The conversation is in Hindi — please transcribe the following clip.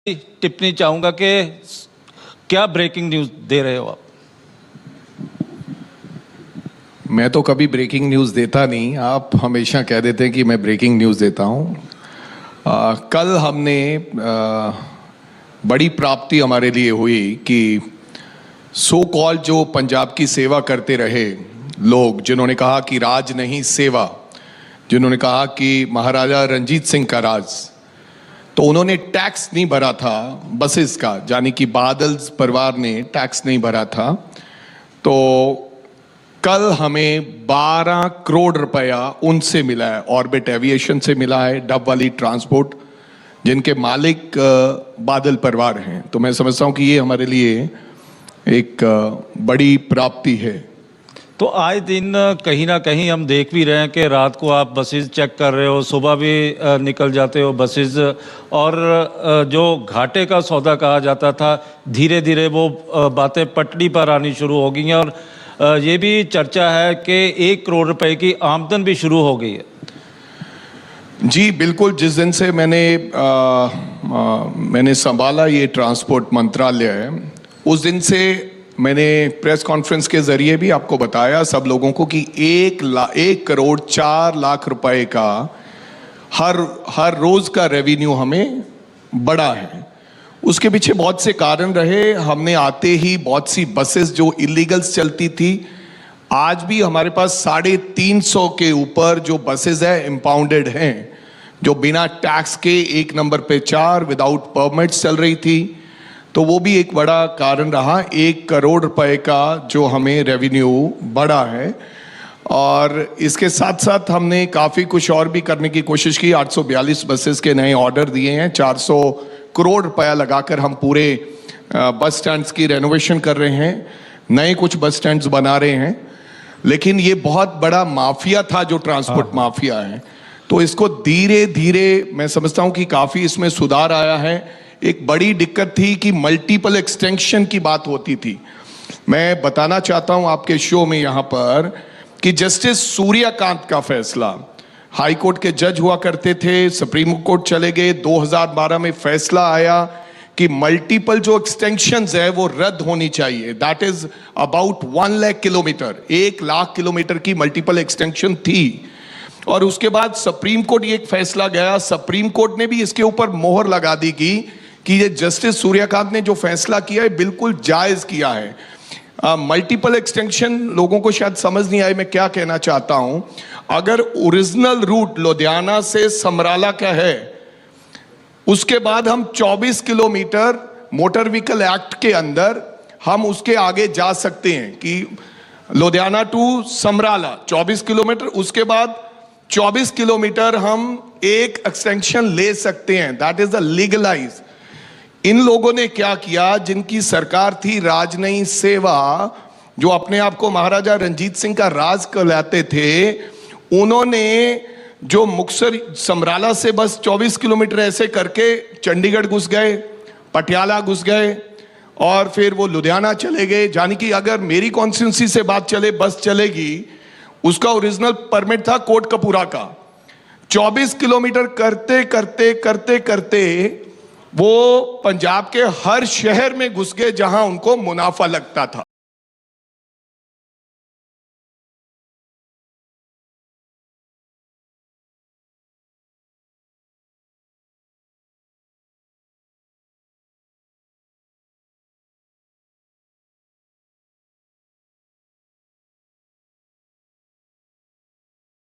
टिप्पणी चाहूंगा कि क्या ब्रेकिंग न्यूज़ दे रहे हो आप? मैं तो कभी ब्रेकिंग न्यूज़ देता नहीं। आप हमेशा कह देते हैं कि मैं ब्रेकिंग न्यूज़ देता हूँ। कल हमने बड़ी प्राप्ति हमारे लिए हुई कि सो कॉल जो पंजाब की सेवा करते रहे लोग, जिन्होंने कहा कि राज नहीं सेवा, जिन्होंने कहा कि महाराजा रंजीत सिंह का राज, तो उन्होंने टैक्स नहीं भरा था बसेस का, यानी कि बादल परिवार ने टैक्स नहीं भरा था। तो कल हमें 12 करोड़ रुपया उनसे मिला है, ऑर्बिट एविएशन से मिला है, डब वाली ट्रांसपोर्ट, जिनके मालिक बादल परिवार हैं। तो मैं समझता हूं कि ये हमारे लिए एक बड़ी प्राप्ति है। तो आए दिन कहीं ना कहीं हम देख भी रहे हैं कि रात को आप बसेस चेक कर रहे हो, सुबह भी निकल जाते हो बसेस, और जो घाटे का सौदा कहा जाता था, धीरे धीरे वो बातें पटड़ी पर आनी शुरू हो गई हैं, और ये भी चर्चा है कि 1 करोड़ रुपए की आमदन भी शुरू हो गई है। जी बिल्कुल। जिस दिन से मैंने संभाला ये ट्रांसपोर्ट मंत्रालय, उस दिन से मैंने प्रेस कॉन्फ्रेंस के जरिए भी आपको बताया सब लोगों को कि 1 करोड़ 4 लाख रुपए का हर रोज का रेवेन्यू हमें बढ़ा है। उसके पीछे बहुत से कारण रहे। हमने आते ही बहुत सी बसेस जो इलीगल्स चलती थी, आज भी हमारे पास 350 के ऊपर जो बसेस है इम्पाउंडेड हैं, जो बिना टैक्स के 1 नंबर पे 4 विदाउट परमिट्स चल रही थी। तो वो भी एक बड़ा कारण रहा। 1 करोड़ रुपए का जो हमें रेवेन्यू बढ़ा है। और इसके साथ साथ हमने काफ़ी कुछ और भी करने की कोशिश की। 842 बसेस के नए ऑर्डर दिए हैं। 400 करोड़ रुपया लगाकर हम पूरे बस स्टैंड्स की रेनोवेशन कर रहे हैं, नए कुछ बस स्टैंड्स बना रहे हैं। लेकिन ये बहुत बड़ा माफिया था जो ट्रांसपोर्ट माफिया है, तो इसको धीरे धीरे मैं समझता हूँ कि काफ़ी इसमें सुधार आया है। एक बड़ी दिक्कत थी कि मल्टीपल एक्सटेंशन की बात होती थी। मैं बताना चाहता हूं आपके शो में यहां पर कि जस्टिस सूर्यकांत का फैसला, हाई कोर्ट के जज हुआ करते थे, सुप्रीम कोर्ट चले गए, 2012 में फैसला आया कि मल्टीपल जो एक्सटेंशंस है वो रद्द होनी चाहिए। That is about 1 lakh kilometre, 1 lakh kilometre की मल्टीपल एक्सटेंशन थी। और उसके बाद सुप्रीम कोर्ट ये एक फैसला गया, सुप्रीम कोर्ट ने भी इसके ऊपर मोहर लगा दी कि ये जस्टिस सूर्यकांत ने जो फैसला किया है बिल्कुल जायज किया है। मल्टीपल एक्सटेंशन लोगों को शायद समझ नहीं आई मैं क्या कहना चाहता हूं। अगर ओरिजिनल रूट लुधियाना से समराला का है, उसके बाद हम 24 किलोमीटर मोटर व्हीकल एक्ट के अंदर हम उसके आगे जा सकते हैं कि लुधियाना टू समराला 24 किलोमीटर, उसके बाद 24 किलोमीटर हम एक एक्सटेंशन ले सकते हैं। That is the legalise. इन लोगों ने क्या किया, जिनकी सरकार थी राज नहीं सेवा, जो अपने आप को महाराजा रंजीत सिंह का राज कहलाते थे, उन्होंने जो मुक्तसर समराला से बस 24 किलोमीटर ऐसे करके चंडीगढ़ घुस गए, पटियाला घुस गए, और फिर वो लुधियाना चले गए। यानी कि अगर मेरी कॉन्स्टिट्यूंसी से बात चले, बस चलेगी, उसका ओरिजिनल परमिट था कोटकपूरा का। 24 किलोमीटर करते करते करते करते वो पंजाब के हर शहर में घुस गए जहां उनको मुनाफा लगता था।